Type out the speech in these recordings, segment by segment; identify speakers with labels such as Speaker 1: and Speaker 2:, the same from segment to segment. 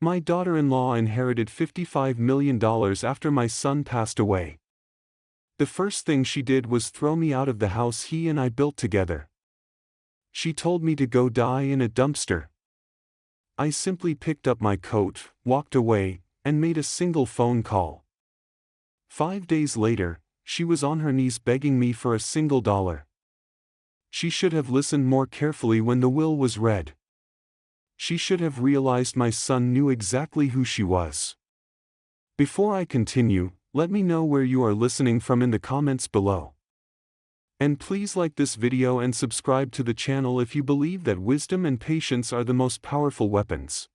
Speaker 1: My daughter-in-law inherited $55 million after my son passed away. The first thing she did was throw me out of the house he and I built together. She told me to go die in a dumpster. I simply picked up my coat, walked away, and made a single phone call. 5 days later, she was on her knees begging me for a single dollar. She should have listened more carefully when the will was read. She should have realized my son knew exactly who she was. Before I continue, let me know where you are listening from in the comments below. And please like this video and subscribe to the channel if you believe that wisdom and patience are the most powerful weapons.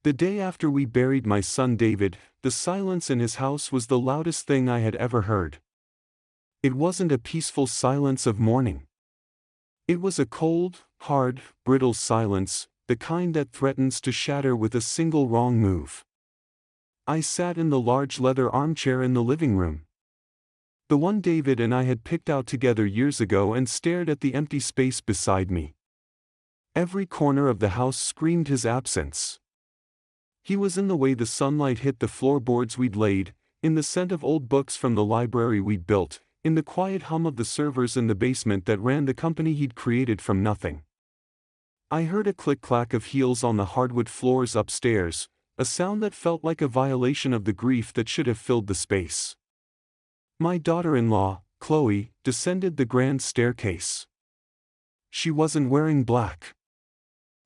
Speaker 1: The day after we buried my son David, the silence in his house was the loudest thing I had ever heard. It wasn't a peaceful silence of mourning. It was a cold, hard, brittle silence, the kind that threatens to shatter with a single wrong move. I sat in the large leather armchair in the living room. The one David and I had picked out together years ago, and stared at the empty space beside me. Every corner of the house screamed his absence. He was in the way the sunlight hit the floorboards we'd laid, in the scent of old books from the library we'd built, in the quiet hum of the servers in the basement that ran the company he'd created from nothing. I heard a click-clack of heels on the hardwood floors upstairs, a sound that felt like a violation of the grief that should have filled the space. My daughter-in-law, Chloe, descended the grand staircase. She wasn't wearing black.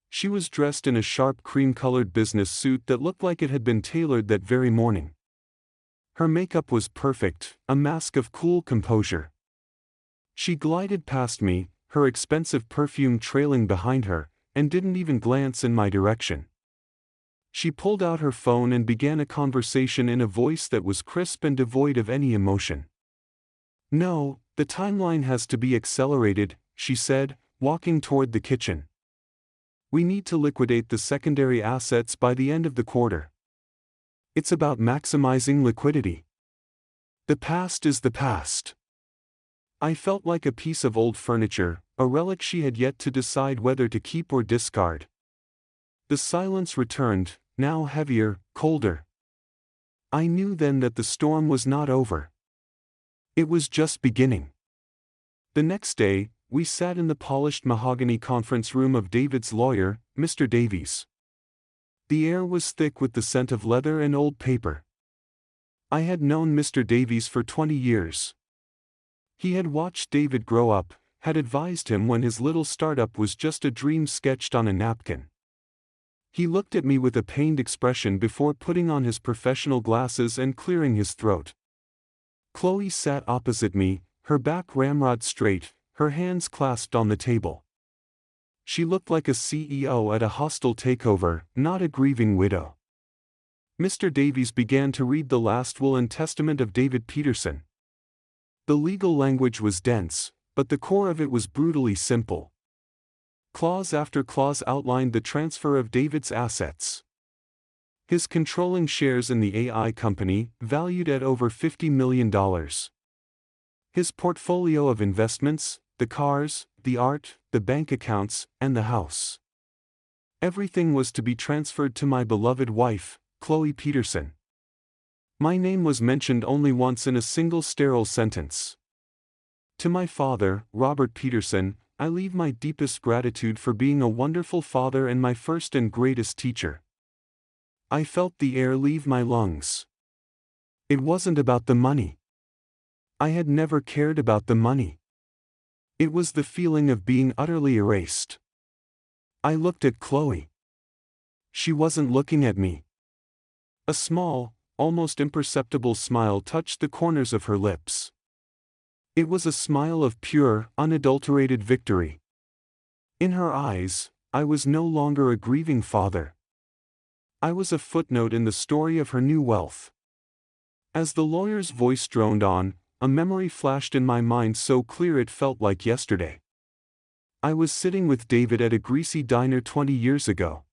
Speaker 1: She was dressed in a sharp cream-colored business suit that looked like it had been tailored that very morning. Her makeup was perfect, a mask of cool composure. She glided past me, her expensive perfume trailing behind her, and didn't even glance in my direction. She pulled out her phone and began a conversation in a voice that was crisp and devoid of any emotion. "No, the timeline has to be accelerated," she said, walking toward the kitchen. "We need to liquidate the secondary assets by the end of the quarter. It's about maximizing liquidity. The past is the past." I felt like a piece of old furniture, a relic she had yet to decide whether to keep or discard. The silence returned, now heavier, colder. I knew then that the storm was not over. It was just beginning. The next day, we sat in the polished mahogany conference room of David's lawyer, Mr. Davies. The air was thick with the scent of leather and old paper. I had known Mr. Davies for 20 years. He had watched David grow up, had advised him when his little startup was just a dream sketched on a napkin. He looked at me with a pained expression before putting on his professional glasses and clearing his throat. Chloe sat opposite me, her back ramrod straight, her hands clasped on the table. She looked like a CEO at a hostile takeover, not a grieving widow. Mr. Davies began to read the last will and testament of David Peterson. The legal language was dense, but the core of it was brutally simple. Clause after clause outlined the transfer of David's assets. His controlling shares in the AI company, valued at over $50 million. His portfolio of investments, the cars, the art, the bank accounts, and the house. Everything was to be transferred to my beloved wife, Chloe Peterson. My name was mentioned only once in a single sterile sentence. To my father, Robert Peterson, I leave my deepest gratitude for being a wonderful father and my first and greatest teacher. I felt the air leave my lungs. It wasn't about the money. I had never cared about the money. It was the feeling of being utterly erased. I looked at Chloe. She wasn't looking at me. A small, almost imperceptible smile touched the corners of her lips. It was a smile of pure, unadulterated victory. In her eyes, I was no longer a grieving father. I was a footnote in the story of her new wealth. As the lawyer's voice droned on, a memory flashed in my mind so clear it felt like yesterday. I was sitting with David at a greasy diner 20 years ago.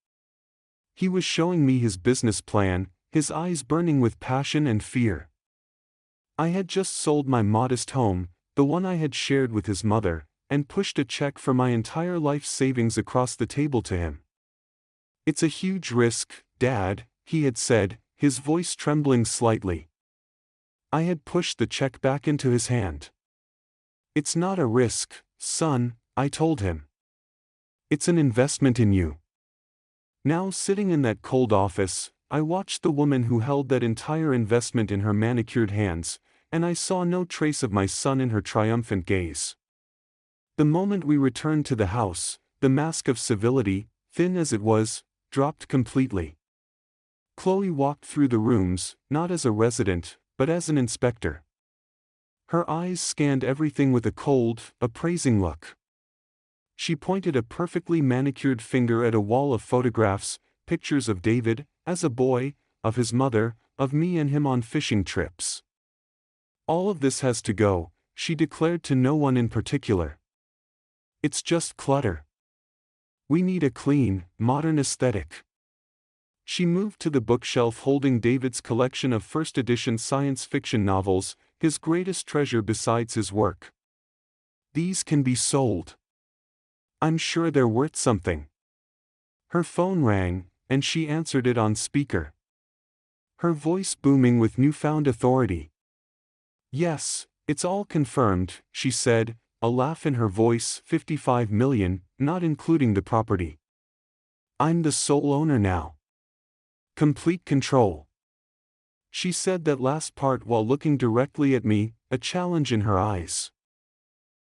Speaker 1: He was showing me his business plan, his eyes burning with passion and fear. I had just sold my modest home, the one I had shared with his mother, and pushed a check for my entire life savings across the table to him. "It's a huge risk," "Dad," he had said, his voice trembling slightly. I had pushed the check back into his hand. "It's not a risk, son," I told him. "It's an investment in you." Now sitting in that cold office, I watched the woman who held that entire investment in her manicured hands, and I saw no trace of my son in her triumphant gaze. The moment we returned to the house, the mask of civility, thin as it was, dropped completely. Chloe walked through the rooms, not as a resident, but as an inspector. Her eyes scanned everything with a cold, appraising look. She pointed a perfectly manicured finger at a wall of photographs, pictures of David, as a boy, of his mother, of me and him on fishing trips. "All of this has to go," she declared to no one in particular. "It's just clutter. We need a clean, modern aesthetic." She moved to the bookshelf holding David's collection of first-edition science fiction novels, his greatest treasure besides his work. "These can be sold. I'm sure they're worth something." Her phone rang, and she answered it on speaker. Her voice booming with newfound authority. "Yes, it's all confirmed," she said, a laugh in her voice. 55 million, not including the property. "I'm the sole owner now. Complete control." She said that last part while looking directly at me, a challenge in her eyes.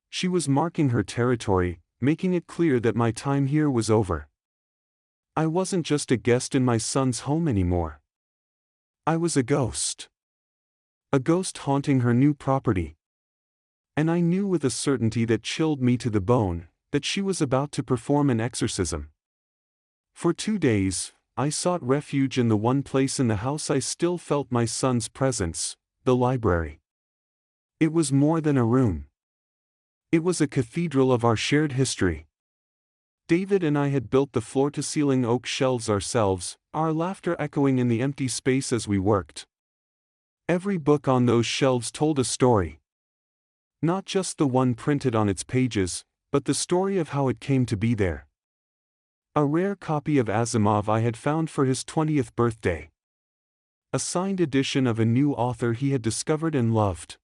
Speaker 1: She was marking her territory, making it clear that my time here was over. I wasn't just a guest in my son's home anymore. I was a ghost. A ghost haunting her new property. And I knew with a certainty that chilled me to the bone, that she was about to perform an exorcism. For 2 days, I sought refuge in the one place in the house I still felt my son's presence, the library. It was more than a room. It was a cathedral of our shared history. David and I had built the floor-to-ceiling oak shelves ourselves, our laughter echoing in the empty space as we worked. Every book on those shelves told a story. Not just the one printed on its pages, but the story of how it came to be there. A rare copy of Asimov I had found for his 20th birthday. A signed edition of a new author he had discovered and loved.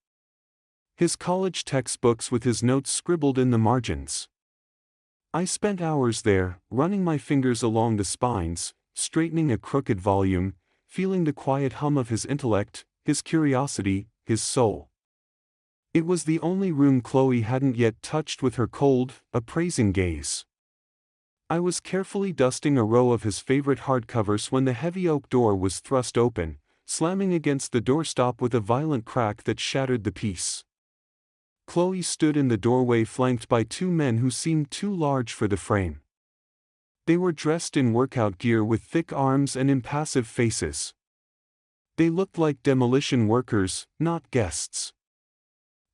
Speaker 1: His college textbooks with his notes scribbled in the margins. I spent hours there, running my fingers along the spines, straightening a crooked volume, feeling the quiet hum of his intellect, his curiosity, his soul. It was the only room Chloe hadn't yet touched with her cold, appraising gaze. I was carefully dusting a row of his favorite hardcovers when the heavy oak door was thrust open, slamming against the doorstop with a violent crack that shattered the peace. Chloe stood in the doorway flanked by 2 men who seemed too large for the frame. They were dressed in workout gear with thick arms and impassive faces. They looked like demolition workers, not guests.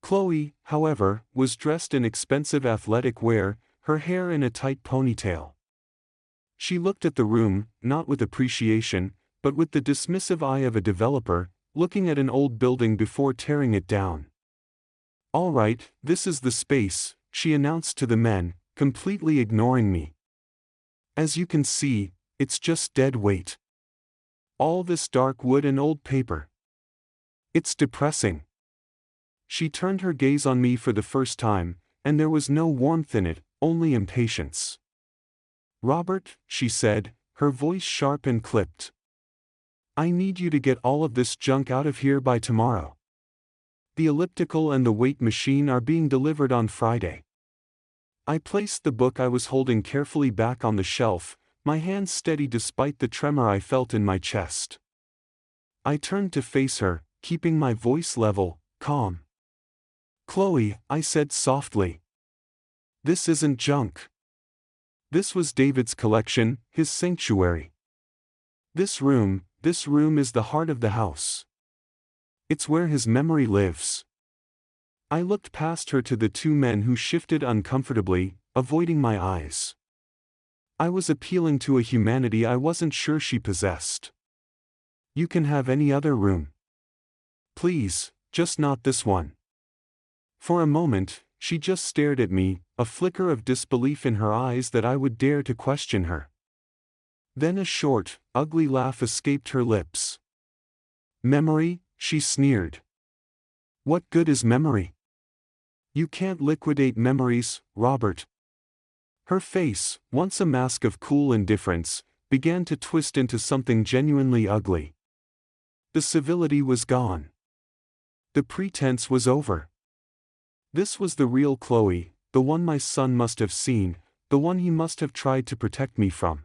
Speaker 1: Chloe, however, was dressed in expensive athletic wear, her hair in a tight ponytail. She looked at the room, not with appreciation, but with the dismissive eye of a developer, looking at an old building before tearing it down. "All right, this is the space," she announced to the men, completely ignoring me. "As you can see, it's just dead weight. All this dark wood and old paper. It's depressing." She turned her gaze on me for the first time, and there was no warmth in it, only impatience. "Robert," she said, her voice sharp and clipped. "I need you to get all of this junk out of here by tomorrow. The elliptical and the weight machine are being delivered on Friday." I placed the book I was holding carefully back on the shelf, my hands steady despite the tremor I felt in my chest. I turned to face her, keeping my voice level, calm. "Chloe," I said softly. "This isn't junk. This was David's collection, his sanctuary. This room is the heart of the house. It's where his memory lives." I looked past her to the 2 men who shifted uncomfortably, avoiding my eyes. I was appealing to a humanity I wasn't sure she possessed. "You can have any other room. Please, just not this one." For a moment, she just stared at me, a flicker of disbelief in her eyes that I would dare to question her. Then a short, ugly laugh escaped her lips. Memory, she sneered. What good is memory? You can't liquidate memories, Robert. Her face, once a mask of cool indifference, began to twist into something genuinely ugly. The civility was gone. The pretense was over. This was the real Chloe, the one my son must have seen, the one he must have tried to protect me from.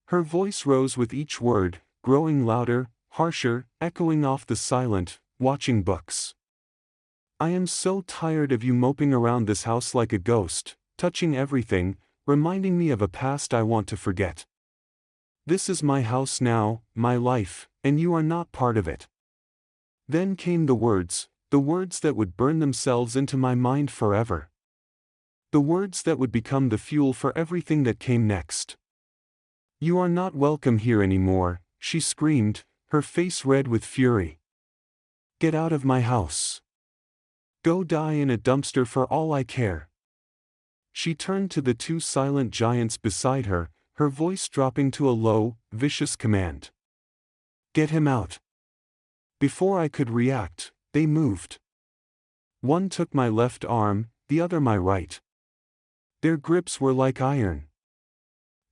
Speaker 1: Her voice rose with each word, growing louder, harsher, echoing off the silent, watching books. I am so tired of you moping around this house like a ghost, touching everything, reminding me of a past I want to forget. This is my house now, my life, and you are not part of it. Then came the words that would burn themselves into my mind forever. The words that would become the fuel for everything that came next. You are not welcome here anymore, she screamed, her face red with fury. Get out of my house. Go die in a dumpster for all I care. She turned to the two silent giants beside her, her voice dropping to a low, vicious command. Get him out. Before I could react, they moved. One took my left arm, the other my right. Their grips were like iron.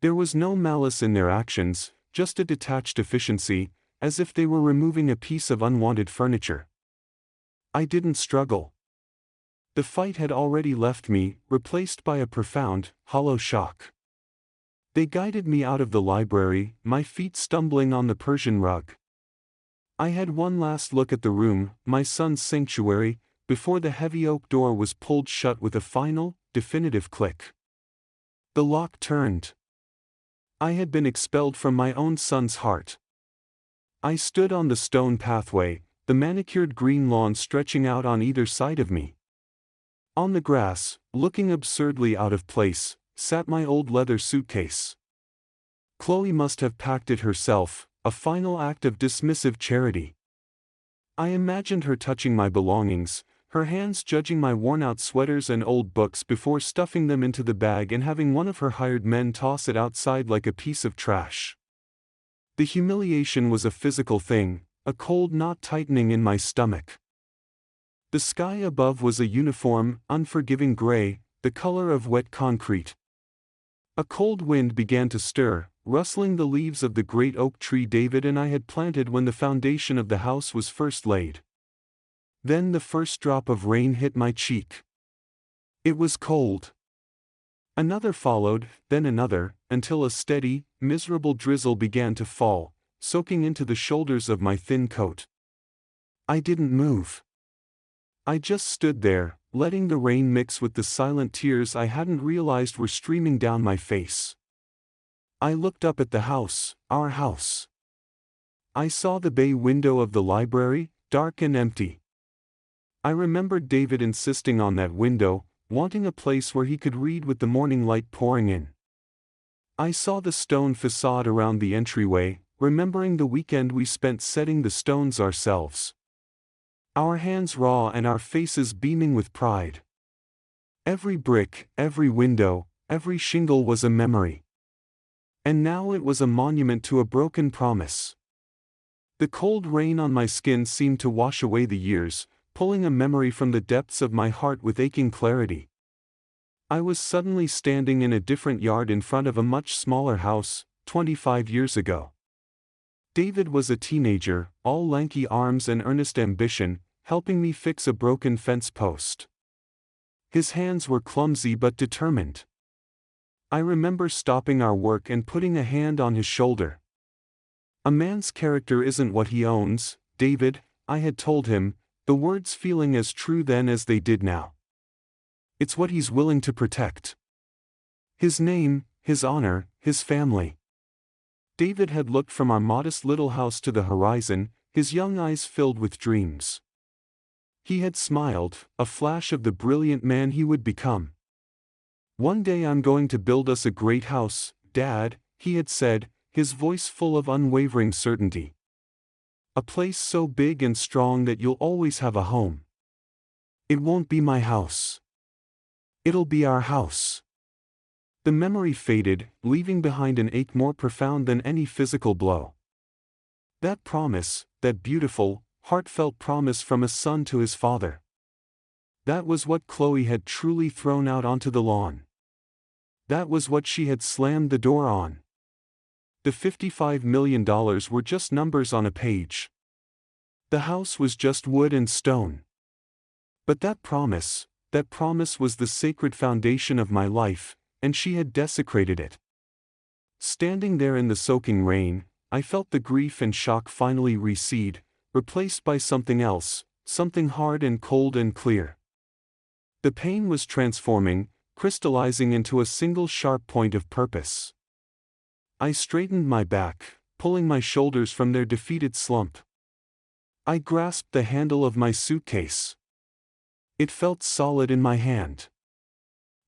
Speaker 1: There was no malice in their actions, just a detached efficiency, as if they were removing a piece of unwanted furniture. I didn't struggle. The fight had already left me, replaced by a profound, hollow shock. They guided me out of the library, my feet stumbling on the Persian rug. I had one last look at the room, my son's sanctuary, before the heavy oak door was pulled shut with a final, definitive click. The lock turned. I had been expelled from my own son's heart. I stood on the stone pathway, the manicured green lawn stretching out on either side of me. On the grass, looking absurdly out of place, sat my old leather suitcase. Chloe must have packed it herself, a final act of dismissive charity. I imagined her touching my belongings, her hands judging my worn-out sweaters and old books before stuffing them into the bag and having one of her hired men toss it outside like a piece of trash. The humiliation was a physical thing, a cold knot tightening in my stomach. The sky above was a uniform, unforgiving gray, the color of wet concrete. A cold wind began to stir, rustling the leaves of the great oak tree David and I had planted when the foundation of the house was first laid. Then the first drop of rain hit my cheek. It was cold. Another followed, then another, until a steady, miserable drizzle began to fall, soaking into the shoulders of my thin coat. I didn't move. I just stood there, letting the rain mix with the silent tears I hadn't realized were streaming down my face. I looked up at the house, our house. I saw the bay window of the library, dark and empty. I remembered David insisting on that window, wanting a place where he could read with the morning light pouring in. I saw the stone facade around the entryway, remembering the weekend we spent setting the stones ourselves. Our hands raw and our faces beaming with pride. Every brick, every window, every shingle was a memory. And now it was a monument to a broken promise. The cold rain on my skin seemed to wash away the years, pulling a memory from the depths of my heart with aching clarity. I was suddenly standing in a different yard in front of a much smaller house, 25 years ago. David was a teenager, all lanky arms and earnest ambition, helping me fix a broken fence post. His hands were clumsy but determined. I remember stopping our work and putting a hand on his shoulder. A man's character isn't what he owns, David, I had told him, the words feeling as true then as they did now. It's what he's willing to protect. His name, his honor, his family. David had looked from our modest little house to the horizon, his young eyes filled with dreams. He had smiled, a flash of the brilliant man he would become. One day I'm going to build us a great house, Dad, he had said, his voice full of unwavering certainty. A place so big and strong that you'll always have a home. It won't be my house. It'll be our house. The memory faded, leaving behind an ache more profound than any physical blow. That promise, that beautiful, heartfelt promise from a son to his father. That was what Chloe had truly thrown out onto the lawn. That was what she had slammed the door on. The $55 million were just numbers on a page. The house was just wood and stone. But that promise was the sacred foundation of my life, and she had desecrated it. Standing there in the soaking rain, I felt the grief and shock finally recede, replaced by something else, something hard and cold and clear. The pain was transforming, crystallizing into a single sharp point of purpose. I straightened my back, pulling my shoulders from their defeated slump. I grasped the handle of my suitcase. It felt solid in my hand.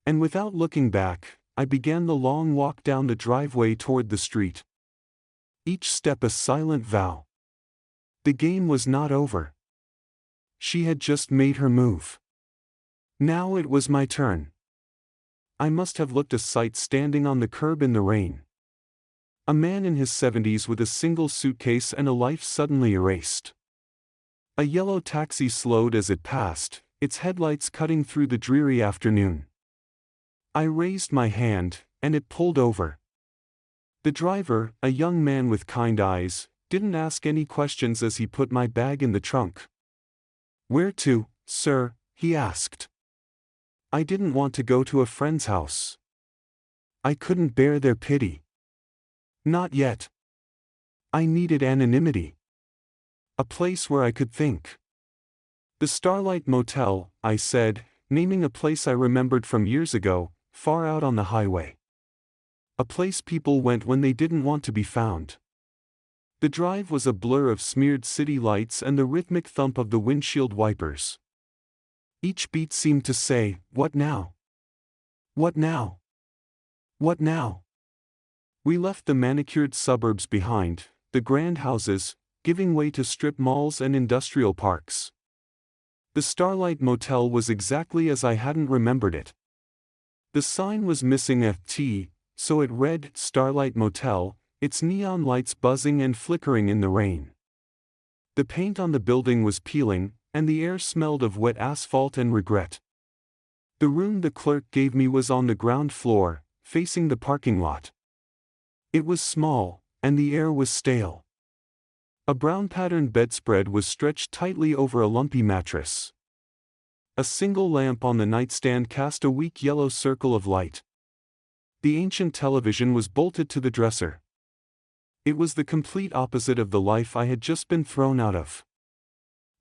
Speaker 1: And without looking back, I began the long walk down the driveway toward the street. Each step a silent vow. The game was not over. She had just made her move. Now it was my turn. I must have looked a sight standing on the curb in the rain. A man in his 70s with a single suitcase and a life suddenly erased. A yellow taxi slowed as it passed, its headlights cutting through the dreary afternoon. I raised my hand, and it pulled over. The driver, a young man with kind eyes, didn't ask any questions as he put my bag in the trunk. "Where to, sir?" he asked. I didn't want to go to a friend's house. I couldn't bear their pity. Not yet. I needed anonymity. A place where I could think. "The Starlight Motel," I said, naming a place I remembered from years ago, far out on the highway. A place people went when they didn't want to be found. The drive was a blur of smeared city lights and the rhythmic thump of the windshield wipers. Each beat seemed to say, "What now? What now? What now?" We left the manicured suburbs behind, the grand houses, giving way to strip malls and industrial parks. The Starlight Motel was exactly as I hadn't remembered it. The sign was missing a T, so it read Starlight Motel, its neon lights buzzing and flickering in the rain. The paint on the building was peeling, and the air smelled of wet asphalt and regret. The room the clerk gave me was on the ground floor, facing the parking lot. It was small, and the air was stale. A brown-patterned bedspread was stretched tightly over a lumpy mattress. A single lamp on the nightstand cast a weak yellow circle of light. The ancient television was bolted to the dresser. It was the complete opposite of the life I had just been thrown out of.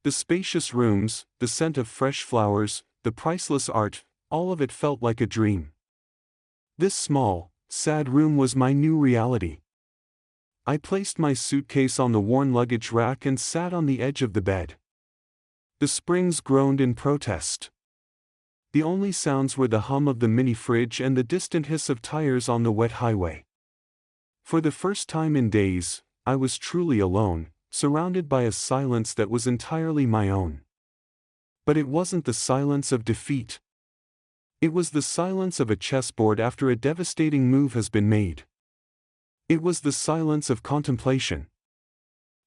Speaker 1: The spacious rooms, the scent of fresh flowers, the priceless art, all of it felt like a dream. This small, sad room was my new reality. I placed my suitcase on the worn luggage rack and sat on the edge of the bed. The springs groaned in protest. The only sounds were the hum of the mini fridge and the distant hiss of tires on the wet highway. For the first time in days, I was truly alone, surrounded by a silence that was entirely my own. But it wasn't the silence of defeat. It was the silence of a chessboard after a devastating move has been made. It was the silence of contemplation.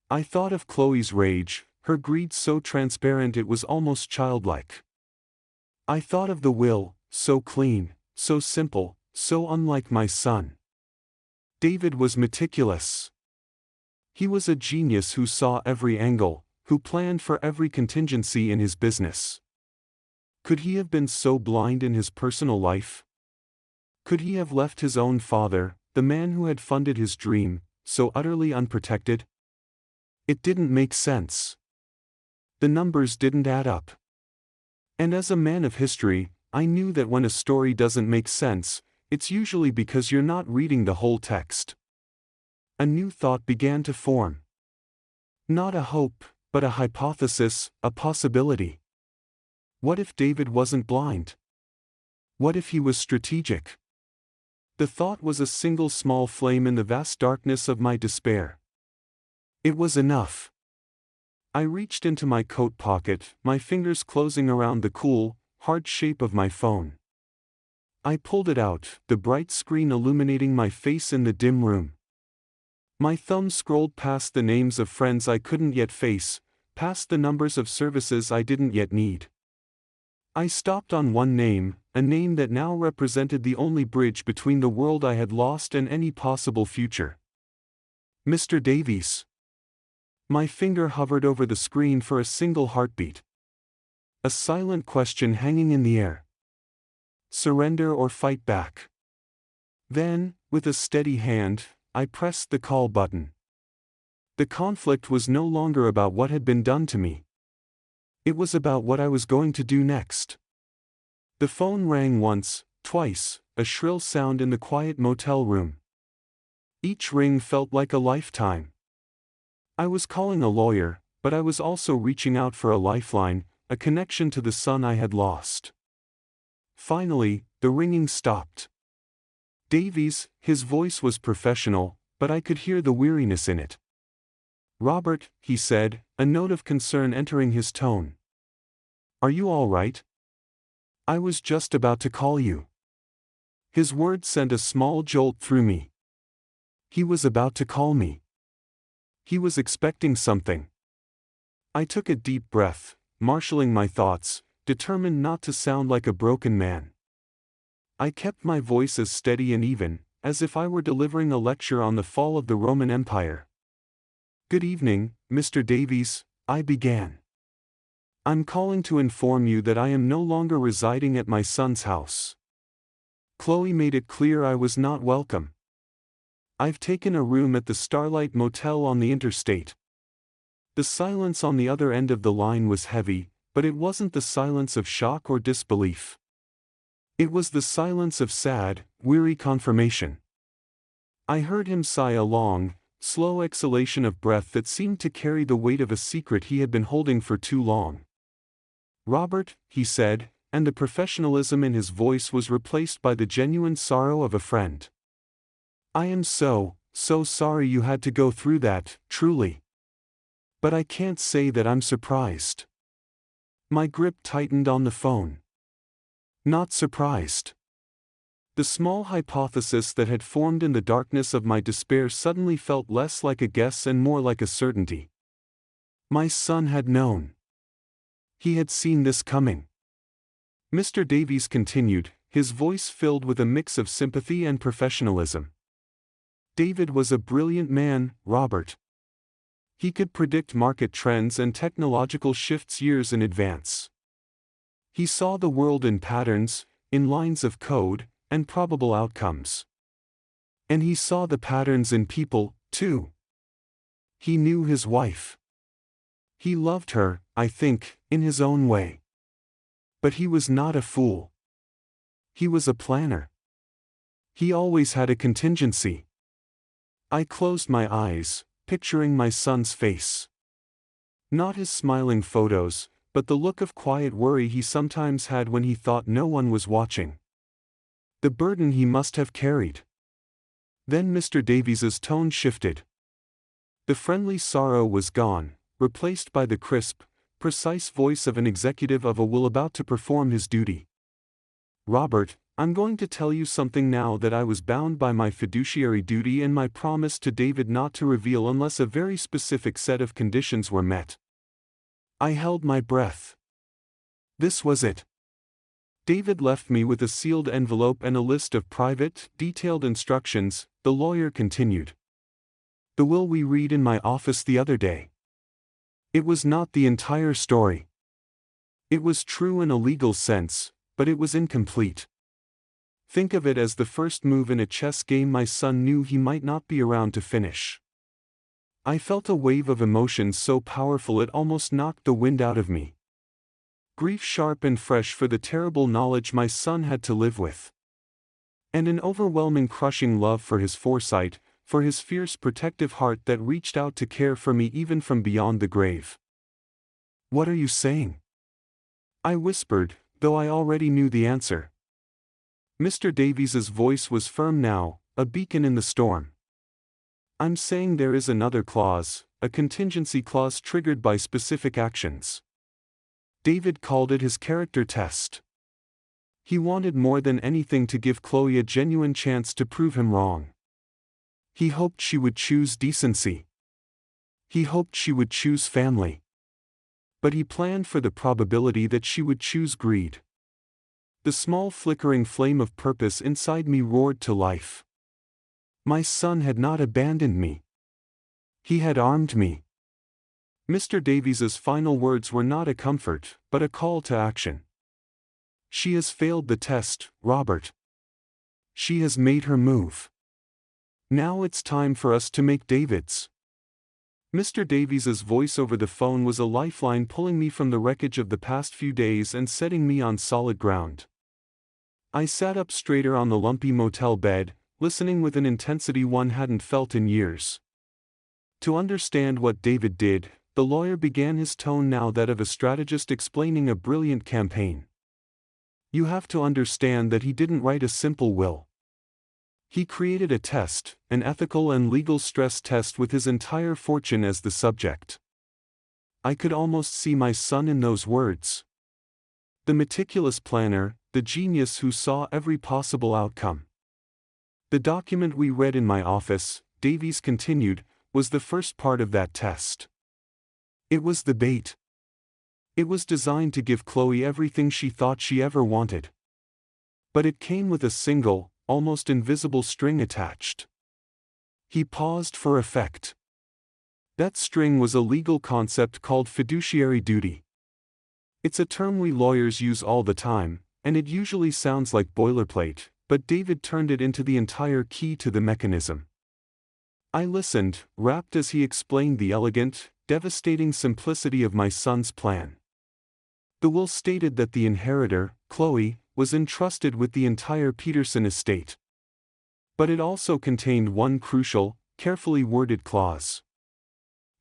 Speaker 1: I thought of Chloe's rage, her greed so transparent it was almost childlike. I thought of the will, so clean, so simple, so unlike my son. David was meticulous. He was a genius who saw every angle, who planned for every contingency in his business. Could he have been so blind in his personal life? Could he have left his own father, the man who had funded his dream, so utterly unprotected? It didn't make sense. The numbers didn't add up. And as a man of history, I knew that when a story doesn't make sense, it's usually because you're not reading the whole text. A new thought began to form. Not a hope, but a hypothesis, a possibility. What if David wasn't blind? What if he was strategic? The thought was a single small flame in the vast darkness of my despair. It was enough. I reached into my coat pocket, my fingers closing around the cool, hard shape of my phone. I pulled it out, the bright screen illuminating my face in the dim room. My thumb scrolled past the names of friends I couldn't yet face, past the numbers of services I didn't yet need. I stopped on one name, a name that now represented the only bridge between the world I had lost and any possible future. Mr. Davies. My finger hovered over the screen for a single heartbeat. A silent question hanging in the air. Surrender or fight back? Then, with a steady hand, I pressed the call button. The conflict was no longer about what had been done to me. It was about what I was going to do next. The phone rang once, twice, a shrill sound in the quiet motel room. Each ring felt like a lifetime. I was calling a lawyer, but I was also reaching out for a lifeline, a connection to the son I had lost. Finally, the ringing stopped. Davies, his voice was professional, but I could hear the weariness in it. Robert, he said, a note of concern entering his tone. Are you all right? I was just about to call you. His words sent a small jolt through me. He was about to call me. He was expecting something. I took a deep breath, marshaling my thoughts, determined not to sound like a broken man. I kept my voice as steady and even, as if I were delivering a lecture on the fall of the Roman Empire. Good evening, Mr. Davies, I began. I'm calling to inform you that I am no longer residing at my son's house. Chloe made it clear I was not welcome. I've taken a room at the Starlight Motel on the interstate. The silence on the other end of the line was heavy, but it wasn't the silence of shock or disbelief. It was the silence of sad, weary confirmation. I heard him sigh a long, slow exhalation of breath that seemed to carry the weight of a secret he had been holding for too long. Robert, he said, and the professionalism in his voice was replaced by the genuine sorrow of a friend. I am so sorry you had to go through that, truly. But I can't say that I'm surprised. My grip tightened on the phone. Not surprised. The small hypothesis that had formed in the darkness of my despair suddenly felt less like a guess and more like a certainty. My son had known. He had seen this coming. Mr. Davies continued, his voice filled with a mix of sympathy and professionalism. David was a brilliant man, Robert. He could predict market trends and technological shifts years in advance. He saw the world in patterns, in lines of code, and probable outcomes. And he saw the patterns in people, too. He knew his wife. He loved her, I think, in his own way. But he was not a fool. He was a planner. He always had a contingency. I closed my eyes, picturing my son's face. Not his smiling photos, but the look of quiet worry he sometimes had when he thought no one was watching. The burden he must have carried. Then Mr. Davies's tone shifted. The friendly sorrow was gone, replaced by the crisp, precise voice of an executive of a will about to perform his duty. Robert, I'm going to tell you something now that I was bound by my fiduciary duty and my promise to David not to reveal unless a very specific set of conditions were met. I held my breath. This was it. David left me with a sealed envelope and a list of private, detailed instructions, the lawyer continued. The will we read in my office the other day. It was not the entire story. It was true in a legal sense, but it was incomplete. Think of it as the first move in a chess game my son knew he might not be around to finish. I felt a wave of emotion so powerful it almost knocked the wind out of me. Grief sharp and fresh for the terrible knowledge my son had to live with. And an overwhelming crushing love for his foresight, for his fierce protective heart that reached out to care for me even from beyond the grave. What are you saying? I whispered, though I already knew the answer. Mr. Davies's voice was firm now, a beacon in the storm. I'm saying there is another clause, a contingency clause triggered by specific actions. David called it his character test. He wanted more than anything to give Chloe a genuine chance to prove him wrong. He hoped she would choose decency. He hoped she would choose family. But he planned for the probability that she would choose greed. The small flickering flame of purpose inside me roared to life. My son had not abandoned me. He had armed me. Mr. Davies's final words were not a comfort, but a call to action. She has failed the test, Robert. She has made her move. Now it's time for us to make David's. Mr. Davies's voice over the phone was a lifeline pulling me from the wreckage of the past few days and setting me on solid ground. I sat up straighter on the lumpy motel bed, listening with an intensity one hadn't felt in years. To understand what David did, the lawyer began, his tone now that of a strategist explaining a brilliant campaign. You have to understand that he didn't write a simple will. He created a test, an ethical and legal stress test with his entire fortune as the subject. I could almost see my son in those words. The meticulous planner, the genius who saw every possible outcome. The document we read in my office, Davies continued, was the first part of that test. It was the bait. It was designed to give Chloe everything she thought she ever wanted. But it came with a single, almost invisible string attached. He paused for effect. That string was a legal concept called fiduciary duty. It's a term we lawyers use all the time, and it usually sounds like boilerplate, but David turned it into the entire key to the mechanism. I listened, rapt as he explained the elegant, devastating simplicity of my son's plan. The will stated that the inheritor, Chloe, was entrusted with the entire Peterson estate. But it also contained one crucial, carefully worded clause.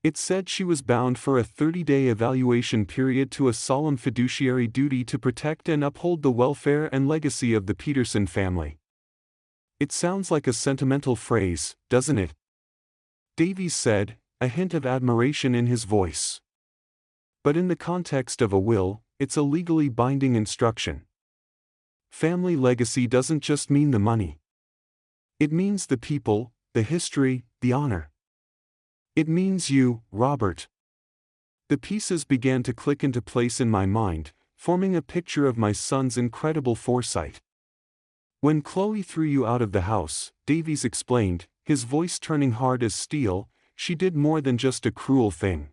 Speaker 1: It said she was bound for a 30-day evaluation period to a solemn fiduciary duty to protect and uphold the welfare and legacy of the Peterson family. It sounds like a sentimental phrase, doesn't it? Davies said, a hint of admiration in his voice. But in the context of a will, it's a legally binding instruction. Family legacy doesn't just mean the money. It means the people, the history, the honor. It means you, Robert. The pieces began to click into place in my mind, forming a picture of my son's incredible foresight. When Chloe threw you out of the house, Davies explained, his voice turning hard as steel, she did more than just a cruel thing.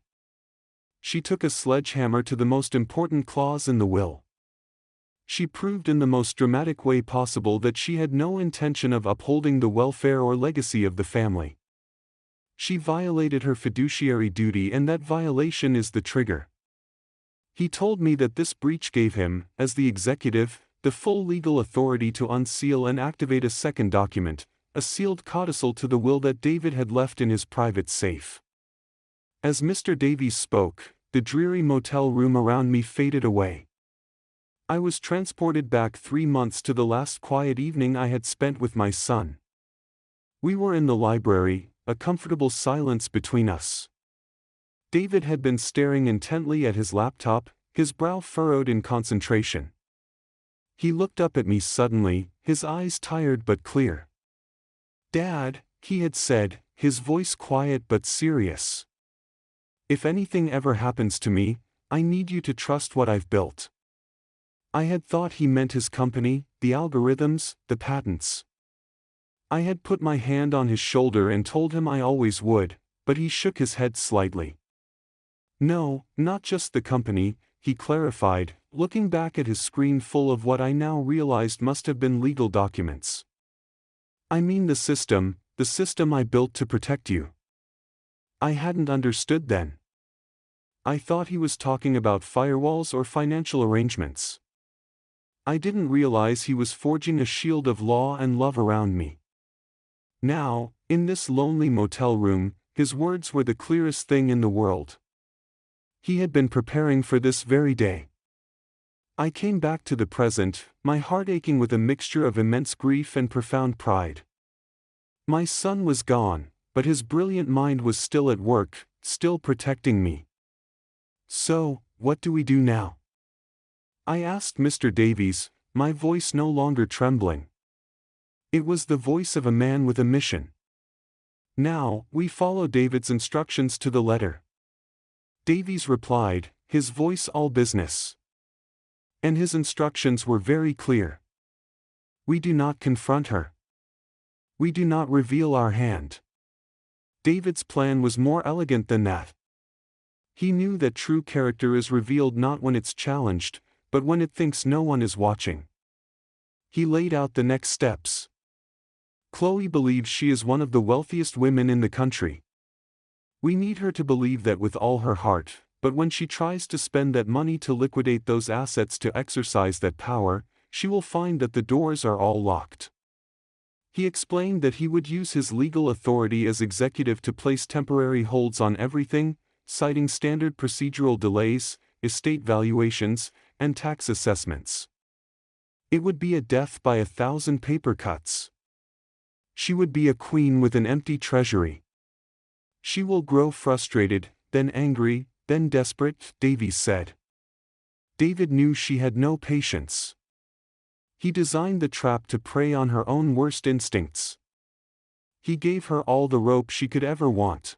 Speaker 1: She took a sledgehammer to the most important clause in the will. She proved in the most dramatic way possible that she had no intention of upholding the welfare or legacy of the family. She violated her fiduciary duty, and that violation is the trigger. He told me that this breach gave him, as the executive, the full legal authority to unseal and activate a second document, a sealed codicil to the will that David had left in his private safe. As Mr. Davies spoke, the dreary motel room around me faded away. I was transported back 3 months to the last quiet evening I had spent with my son. We were in the library, a comfortable silence between us. David had been staring intently at his laptop, his brow furrowed in concentration. He looked up at me suddenly, his eyes tired but clear. "Dad," he had said, his voice quiet but serious. "If anything ever happens to me, I need you to trust what I've built." I had thought he meant his company, the algorithms, the patents. I had put my hand on his shoulder and told him I always would, but he shook his head slightly. "No, not just the company," he clarified, looking back at his screen full of what I now realized must have been legal documents. "I mean the system I built to protect you." I hadn't understood then. I thought he was talking about firewalls or financial arrangements. I didn't realize he was forging a shield of law and love around me. Now, in this lonely motel room, his words were the clearest thing in the world. He had been preparing for this very day. I came back to the present, my heart aching with a mixture of immense grief and profound pride. My son was gone, but his brilliant mind was still at work, still protecting me. "So, what do we do now?" I asked Mr. Davies, my voice no longer trembling. It was the voice of a man with a mission. Now, we follow David's instructions to the letter. Davies replied, his voice all business. And his instructions were very clear. We do not confront her. We do not reveal our hand. David's plan was more elegant than that. He knew that true character is revealed not when it's challenged, but when it thinks no one is watching. He laid out the next steps. Chloe believes she is one of the wealthiest women in the country. We need her to believe that with all her heart, but when she tries to spend that money to liquidate those assets to exercise that power, she will find that the doors are all locked. He explained that he would use his legal authority as executive to place temporary holds on everything, citing standard procedural delays, estate valuations, and tax assessments. It would be a death by 1,000 paper cuts. She would be a queen with an empty treasury. She will grow frustrated, then angry, then desperate, Davies said. David knew she had no patience. He designed the trap to prey on her own worst instincts. He gave her all the rope she could ever want.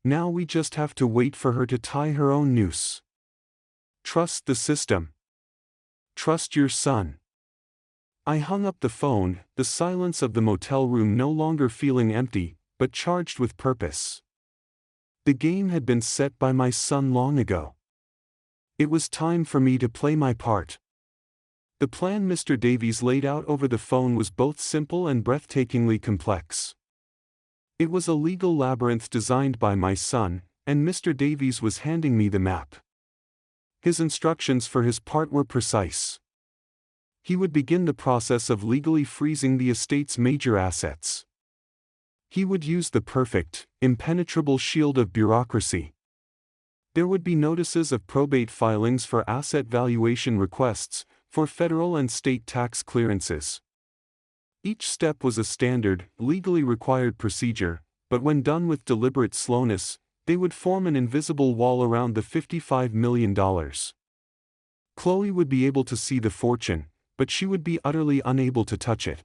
Speaker 1: Now we just have to wait for her to tie her own noose. Trust the system. Trust your son. I hung up the phone, the silence of the motel room no longer feeling empty, but charged with purpose. The game had been set by my son long ago. It was time for me to play my part. The plan Mr. Davies laid out over the phone was both simple and breathtakingly complex. It was a legal labyrinth designed by my son, and Mr. Davies was handing me the map. His instructions for his part were precise. He would begin the process of legally freezing the estate's major assets. He would use the perfect, impenetrable shield of bureaucracy. There would be notices of probate filings for asset valuation requests, for federal and state tax clearances. Each step was a standard, legally required procedure, but when done with deliberate slowness, they would form an invisible wall around the $55 million. Chloe would be able to see the fortune, but she would be utterly unable to touch it.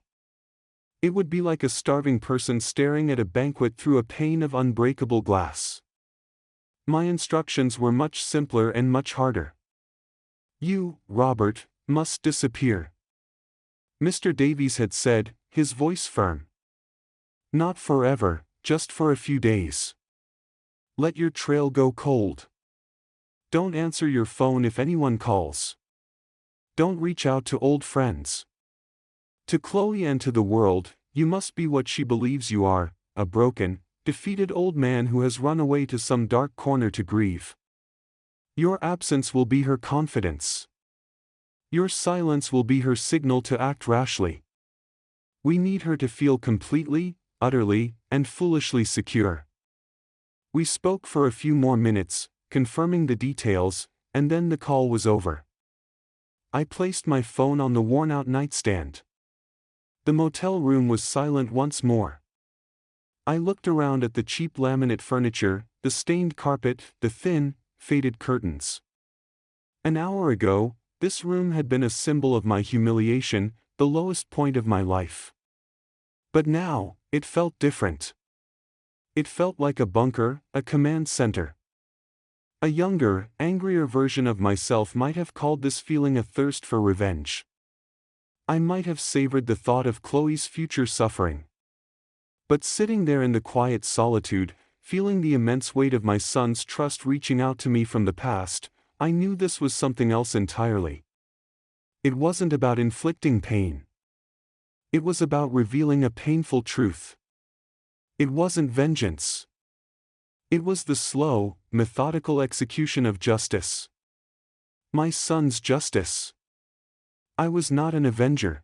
Speaker 1: It would be like a starving person staring at a banquet through a pane of unbreakable glass. My instructions were much simpler and much harder. You, Robert, must disappear. Mr. Davies had said, his voice firm. Not forever, just for a few days. Let your trail go cold. Don't answer your phone if anyone calls. Don't reach out to old friends. To Chloe and to the world, you must be what she believes you are, a broken, defeated old man who has run away to some dark corner to grieve. Your absence will be her confidence. Your silence will be her signal to act rashly. We need her to feel completely, utterly, and foolishly secure. We spoke for a few more minutes, confirming the details, and then the call was over. I placed my phone on the worn-out nightstand. The motel room was silent once more. I looked around at the cheap laminate furniture, the stained carpet, the thin, faded curtains. An hour ago, this room had been a symbol of my humiliation, the lowest point of my life. But now, it felt different. It felt like a bunker, a command center. A younger, angrier version of myself might have called this feeling a thirst for revenge. I might have savored the thought of Chloe's future suffering. But sitting there in the quiet solitude, feeling the immense weight of my son's trust reaching out to me from the past, I knew this was something else entirely. It wasn't about inflicting pain. It was about revealing a painful truth. It wasn't vengeance. It was the slow, methodical execution of justice. My son's justice. I was not an avenger.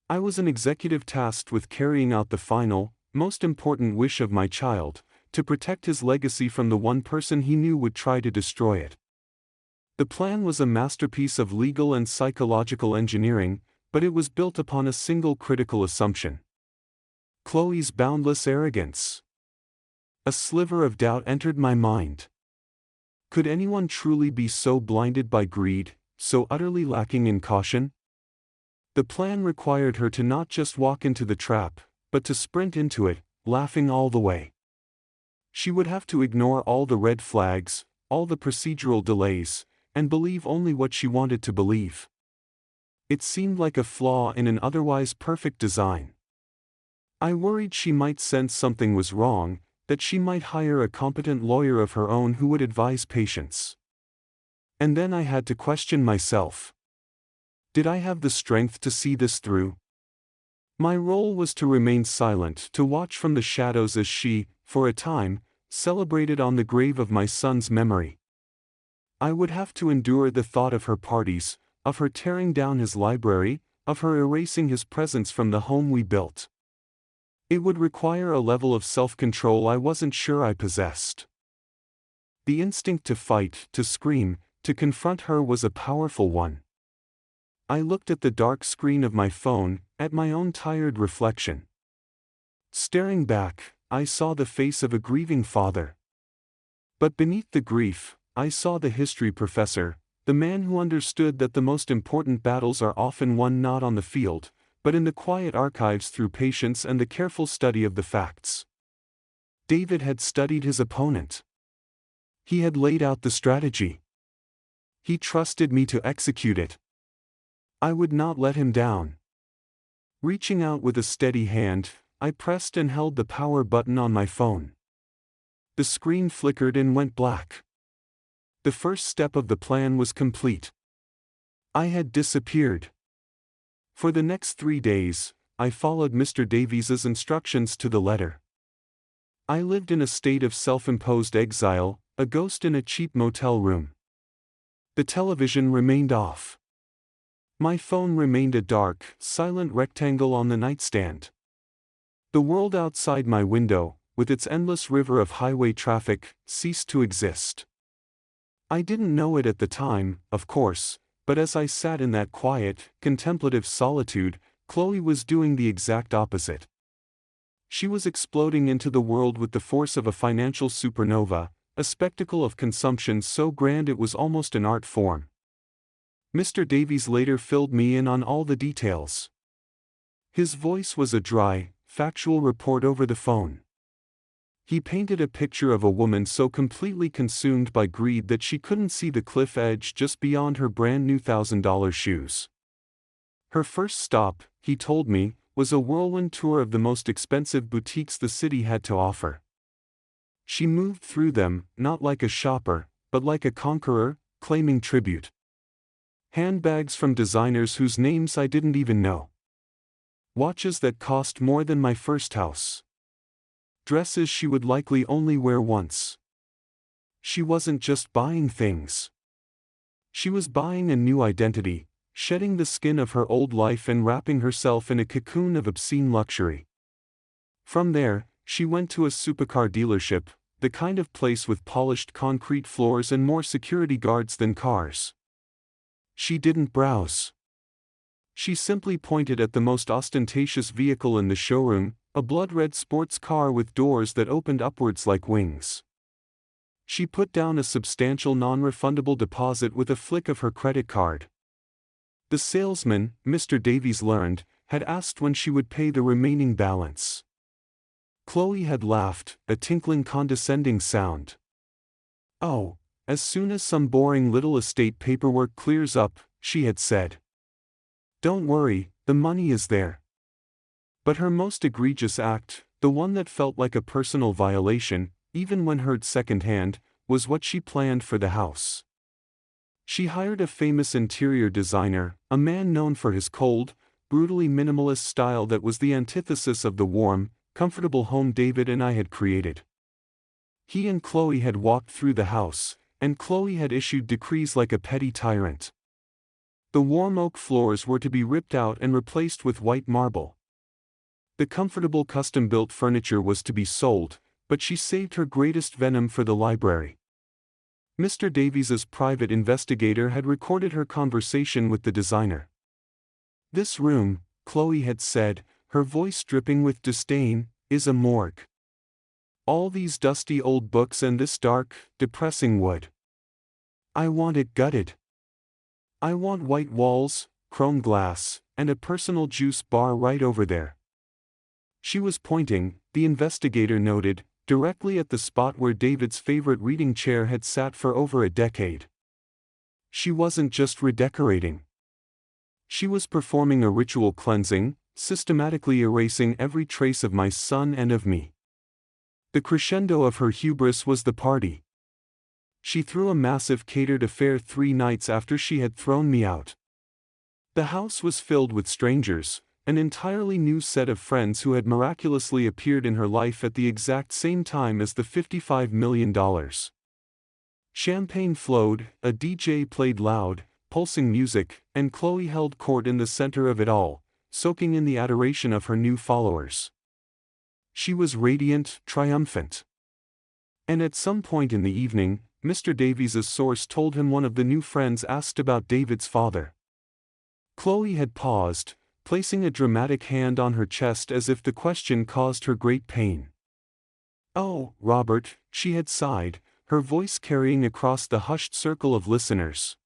Speaker 1: I was an executive tasked with carrying out the final, most important wish of my child, to protect his legacy from the one person he knew would try to destroy it. The plan was a masterpiece of legal and psychological engineering, but it was built upon a single critical assumption. Chloe's boundless arrogance. A sliver of doubt entered my mind. Could anyone truly be so blinded by greed, so utterly lacking in caution? The plan required her to not just walk into the trap, but to sprint into it, laughing all the way. She would have to ignore all the red flags, all the procedural delays, and believe only what she wanted to believe. It seemed like a flaw in an otherwise perfect design. I worried she might sense something was wrong, that she might hire a competent lawyer of her own who would advise patience. And then I had to question myself. Did I have the strength to see this through? My role was to remain silent, to watch from the shadows as she, for a time, celebrated on the grave of my son's memory. I would have to endure the thought of her parties, of her tearing down his library, of her erasing his presence from the home we built. It would require a level of self-control I wasn't sure I possessed. The instinct to fight, to scream, to confront her was a powerful one. I looked at the dark screen of my phone, at my own tired reflection. Staring back, I saw the face of a grieving father. But beneath the grief, I saw the history professor, the man who understood that the most important battles are often won not on the field, but in the quiet archives through patience and the careful study of the facts. David had studied his opponent. He had laid out the strategy. He trusted me to execute it. I would not let him down. Reaching out with a steady hand, I pressed and held the power button on my phone. The screen flickered and went black. The first step of the plan was complete. I had disappeared. For the next 3 days, I followed Mr. Davies's instructions to the letter. I lived in a state of self-imposed exile, a ghost in a cheap motel room. The television remained off. My phone remained a dark, silent rectangle on the nightstand. The world outside my window, with its endless river of highway traffic, ceased to exist. I didn't know it at the time, of course, but as I sat in that quiet, contemplative solitude, Chloe was doing the exact opposite. She was exploding into the world with the force of a financial supernova, a spectacle of consumption so grand it was almost an art form. Mr. Davies later filled me in on all the details. His voice was a dry, factual report over the phone. He painted a picture of a woman so completely consumed by greed that she couldn't see the cliff edge just beyond her brand new $1,000 shoes. Her first stop, he told me, was a whirlwind tour of the most expensive boutiques the city had to offer. She moved through them, not like a shopper, but like a conqueror, claiming tribute. Handbags from designers whose names I didn't even know. Watches that cost more than my first house. Dresses she would likely only wear once. She wasn't just buying things. She was buying a new identity, shedding the skin of her old life and wrapping herself in a cocoon of obscene luxury. From there, she went to a supercar dealership, the kind of place with polished concrete floors and more security guards than cars. She didn't browse. She simply pointed at the most ostentatious vehicle in the showroom, a blood-red sports car with doors that opened upwards like wings. She put down a substantial non-refundable deposit with a flick of her credit card. The salesman, Mr. Davies learned, had asked when she would pay the remaining balance. Chloe had laughed, a tinkling condescending sound. "Oh, as soon as some boring little estate paperwork clears up," she had said. "Don't worry, the money is there." But her most egregious act, the one that felt like a personal violation, even when heard secondhand, was what she planned for the house. She hired a famous interior designer, a man known for his cold, brutally minimalist style that was the antithesis of the warm, comfortable home David and I had created. He and Chloe had walked through the house, and Chloe had issued decrees like a petty tyrant. The warm oak floors were to be ripped out and replaced with white marble. The comfortable custom-built furniture was to be sold, but she saved her greatest venom for the library. Mr. Davies's private investigator had recorded her conversation with the designer. "This room," Chloe had said, her voice dripping with disdain, "is a morgue. All these dusty old books and this dark, depressing wood. I want it gutted. I want white walls, chrome glass, and a personal juice bar right over there. She was pointing, the investigator noted, directly at the spot where David's favorite reading chair had sat for over a decade. She wasn't just redecorating. She was performing a ritual cleansing, systematically erasing every trace of my son and of me. The crescendo of her hubris was the party. She threw a massive catered affair 3 nights after she had thrown me out. The house was filled with strangers, an entirely new set of friends who had miraculously appeared in her life at the exact same time as the $55 million. Champagne flowed, a DJ played loud, pulsing music, and Chloe held court in the center of it all, soaking in the adoration of her new followers. She was radiant, triumphant. And at some point in the evening, Mr. Davies's source told him one of the new friends asked about David's father. Chloe had paused, placing a dramatic hand on her chest as if the question caused her great pain. "Oh, Robert," she had sighed, her voice carrying across the hushed circle of listeners.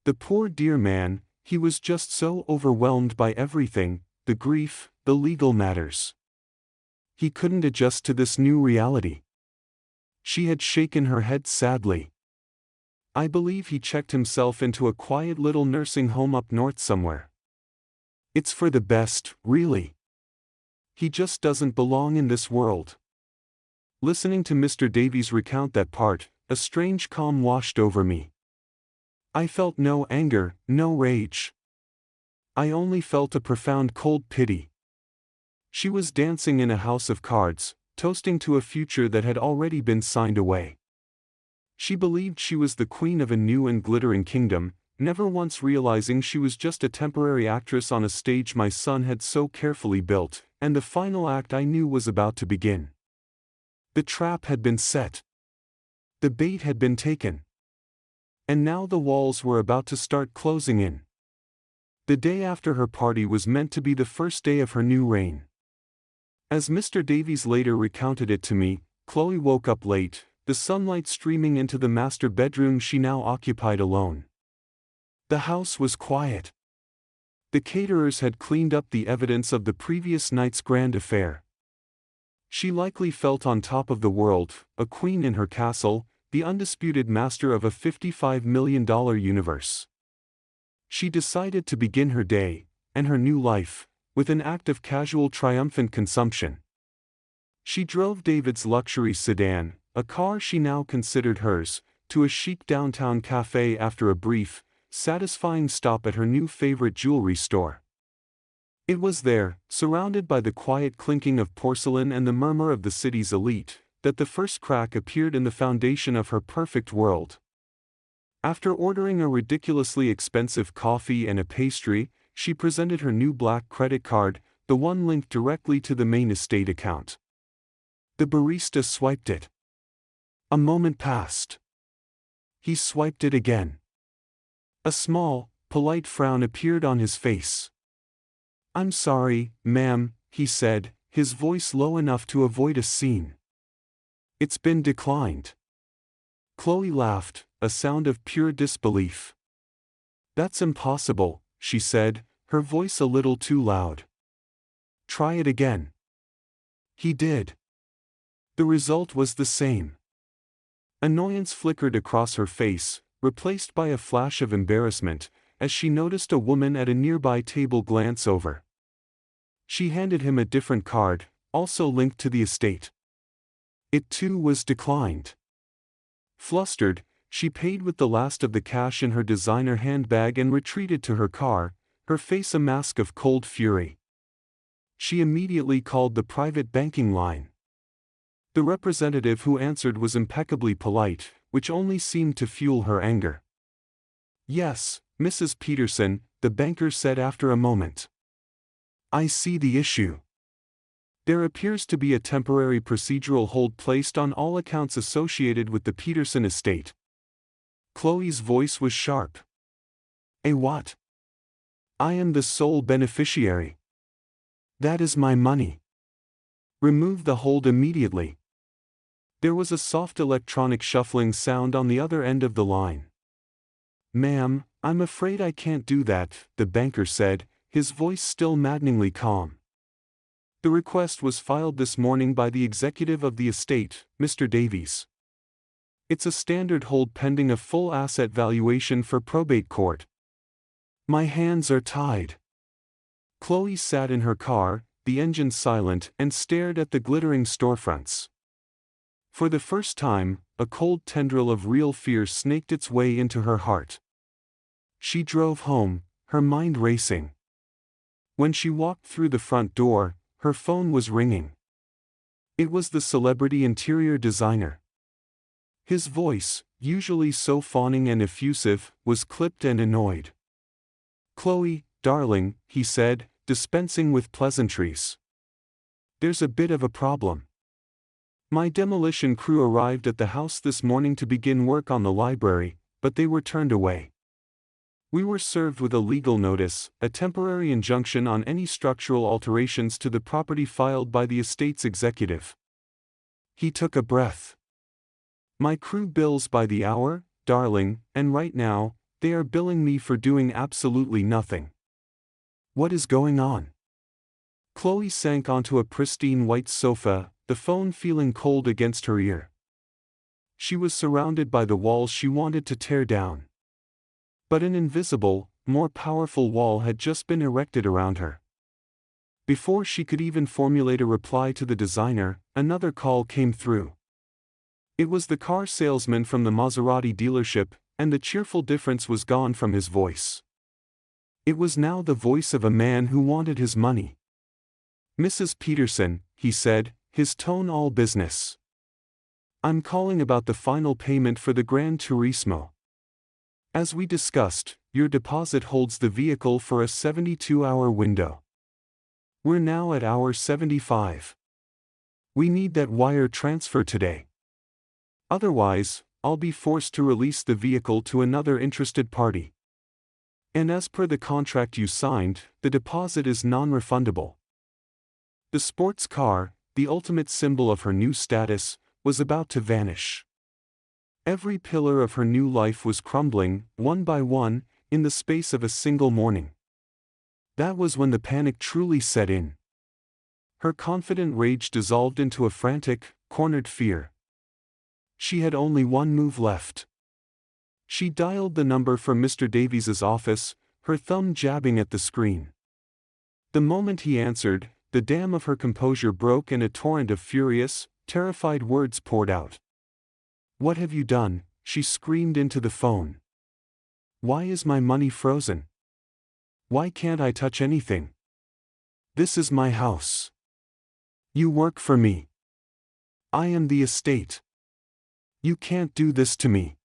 Speaker 1: "The poor dear man, he was just so overwhelmed by everything, the grief, the legal matters. He couldn't adjust to this new reality." She had shaken her head sadly. "I believe he checked himself into a quiet little nursing home up north somewhere. It's for the best, really. He just doesn't belong in this world." Listening to Mr. Davies recount that part, a strange calm washed over me. I felt no anger, no rage. I only felt a profound cold pity. She was dancing in a house of cards, toasting to a future that had already been signed away. She believed she was the queen of a new and glittering kingdom, never once realizing she was just a temporary actress on a stage my son had so carefully built, and the final act I knew was about to begin. The trap had been set. The bait had been taken. And now the walls were about to start closing in. The day after her party was meant to be the first day of her new reign. As Mr. Davies later recounted it to me, Chloe woke up late, the sunlight streaming into the master bedroom she now occupied alone. The house was quiet. The caterers had cleaned up the evidence of the previous night's grand affair. She likely felt on top of the world, a queen in her castle, the undisputed master of a $55 million universe. She decided to begin her day, and her new life, with an act of casual triumphant consumption. She drove David's luxury sedan, a car she now considered hers, to a chic downtown cafe after a brief, satisfying stop at her new favorite jewelry store. It was there, surrounded by the quiet clinking of porcelain and the murmur of the city's elite, that the first crack appeared in the foundation of her perfect world. After ordering a ridiculously expensive coffee and a pastry, she presented her new black credit card, the one linked directly to the main estate account. The barista swiped it. A moment passed. He swiped it again. A small, polite frown appeared on his face. "I'm sorry, ma'am," he said, his voice low enough to avoid a scene. "It's been declined." Chloe laughed, a sound of pure disbelief. "That's impossible," she said, her voice a little too loud. "Try it again." He did. The result was the same. Annoyance flickered across her face, replaced by a flash of embarrassment, as she noticed a woman at a nearby table glance over. She handed him a different card, also linked to the estate. It too was declined. Flustered, she paid with the last of the cash in her designer handbag and retreated to her car, her face a mask of cold fury. She immediately called the private banking line. The representative who answered was impeccably polite, which only seemed to fuel her anger. "Yes, Mrs. Peterson," the banker said after a moment. "I see the issue. There appears to be a temporary procedural hold placed on all accounts associated with the Peterson estate." Chloe's voice was sharp. "A what?" "I am the sole beneficiary. That is my money. Remove the hold immediately." There was a soft electronic shuffling sound on the other end of the line. "Ma'am, I'm afraid I can't do that," the banker said, his voice still maddeningly calm. "The request was filed this morning by the executive of the estate, Mr. Davies. It's a standard hold pending a full asset valuation for probate court." My hands are tied. Chloe sat in her car, the engine silent, and stared at the glittering storefronts. For the first time, a cold tendril of real fear snaked its way into her heart. She drove home, her mind racing. When she walked through the front door, her phone was ringing. It was the celebrity interior designer. His voice, usually so fawning and effusive, was clipped and annoyed. "Chloe, darling," he said, dispensing with pleasantries. "There's a bit of a problem. My demolition crew arrived at the house this morning to begin work on the library, but they were turned away. We were served with a legal notice, a temporary injunction on any structural alterations to the property filed by the estate's executive." He took a breath. "My crew bills by the hour, darling, and right now, they are billing me for doing absolutely nothing. What is going on?" Chloe sank onto a pristine white sofa, the phone feeling cold against her ear. She was surrounded by the walls she wanted to tear down. But an invisible, more powerful wall had just been erected around her. Before she could even formulate a reply to the designer, another call came through. It was the car salesman from the Maserati dealership, and the cheerful difference was gone from his voice. It was now the voice of a man who wanted his money. "Mrs. Peterson," he said, his tone all business. "I'm calling about the final payment for the Gran Turismo. As we discussed, your deposit holds the vehicle for a 72-hour window. We're now at hour 75. We need that wire transfer today. Otherwise, I'll be forced to release the vehicle to another interested party. And as per the contract you signed, the deposit is non-refundable." The sports car, the ultimate symbol of her new status, was about to vanish. Every pillar of her new life was crumbling, one by one, in the space of a single morning. That was when the panic truly set in. Her confident rage dissolved into a frantic, cornered fear. She had only one move left. She dialed the number from Mr. Davies's office, her thumb jabbing at the screen. The moment he answered, the dam of her composure broke and a torrent of furious, terrified words poured out. "What have you done?" she screamed into the phone. "Why is my money frozen? Why can't I touch anything? This is my house. You work for me. I am the estate. You can't do this to me.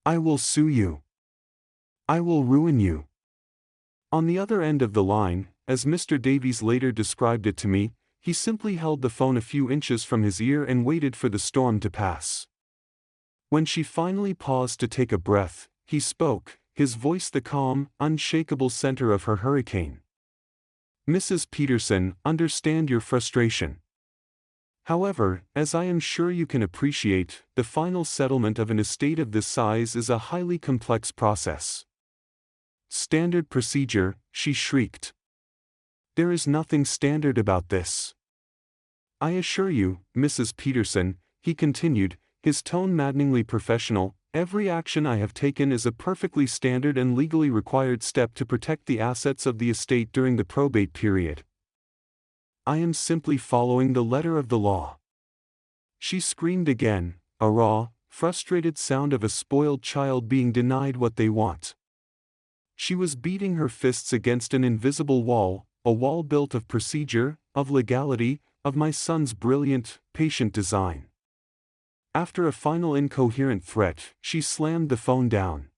Speaker 1: I will sue you. I will ruin you." On the other end of the line, as Mr. Davies later described it to me, he simply held the phone a few inches from his ear and waited for the storm to pass. When she finally paused to take a breath, he spoke, his voice the calm, unshakable center of her hurricane. "Mrs. Peterson, understand your frustration. However, as I am sure you can appreciate, the final settlement of an estate of this size is a highly complex process." "Standard procedure," she shrieked. "There is nothing standard about this. I assure you, Mrs. Peterson," he continued, his tone maddeningly professional, "every action I have taken is a perfectly standard and legally required step to protect the assets of the estate during the probate period. I am simply following the letter of the law." She screamed again, a raw, frustrated sound of a spoiled child being denied what they want. She was beating her fists against an invisible wall, a wall built of procedure, of legality, of my son's brilliant, patient design. After a final incoherent threat, she slammed the phone down.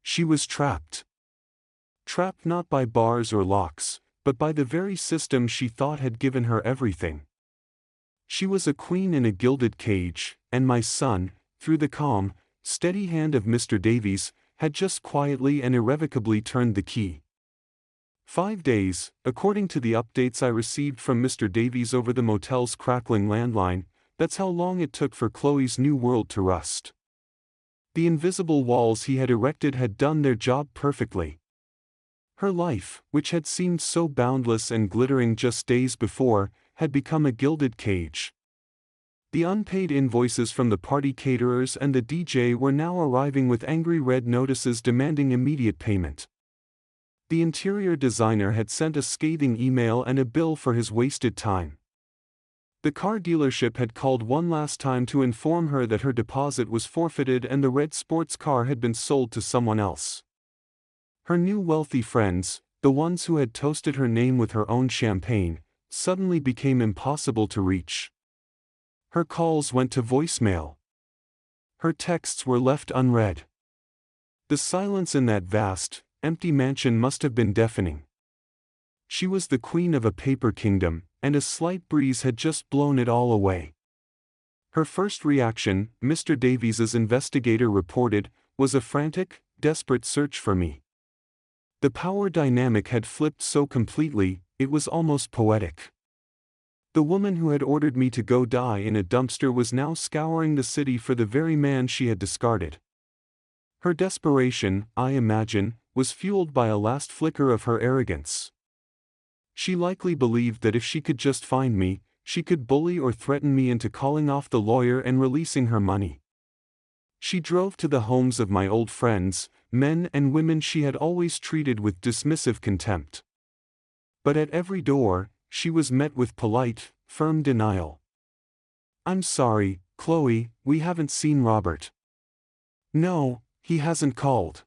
Speaker 1: She was trapped. Trapped not by bars or locks, but by the very system she thought had given her everything. She was a queen in a gilded cage, and my son, through the calm, steady hand of Mr. Davies, had just quietly and irrevocably turned the key. 5 days, according to the updates I received from Mr. Davies over the motel's crackling landline, that's how long it took for Chloe's new world to rust. The invisible walls he had erected had done their job perfectly. Her life, which had seemed so boundless and glittering just days before, had become a gilded cage. The unpaid invoices from the party caterers and the DJ were now arriving with angry red notices demanding immediate payment. The interior designer had sent a scathing email and a bill for his wasted time. The car dealership had called one last time to inform her that her deposit was forfeited and the red sports car had been sold to someone else. Her new wealthy friends, the ones who had toasted her name with her own champagne, suddenly became impossible to reach. Her calls went to voicemail. Her texts were left unread. The silence in that vast, empty mansion must have been deafening. She was the queen of a paper kingdom, and a slight breeze had just blown it all away. Her first reaction, Mr. Davies's investigator reported, was a frantic, desperate search for me. The power dynamic had flipped so completely, it was almost poetic. The woman who had ordered me to go die in a dumpster was now scouring the city for the very man she had discarded. Her desperation, I imagine, was fueled by a last flicker of her arrogance. She likely believed that if she could just find me, she could bully or threaten me into calling off the lawyer and releasing her money. She drove to the homes of my old friends, men and women she had always treated with dismissive contempt. But at every door, she was met with polite, firm denial. "I'm sorry, Chloe, we haven't seen Robert." "No, he hasn't called."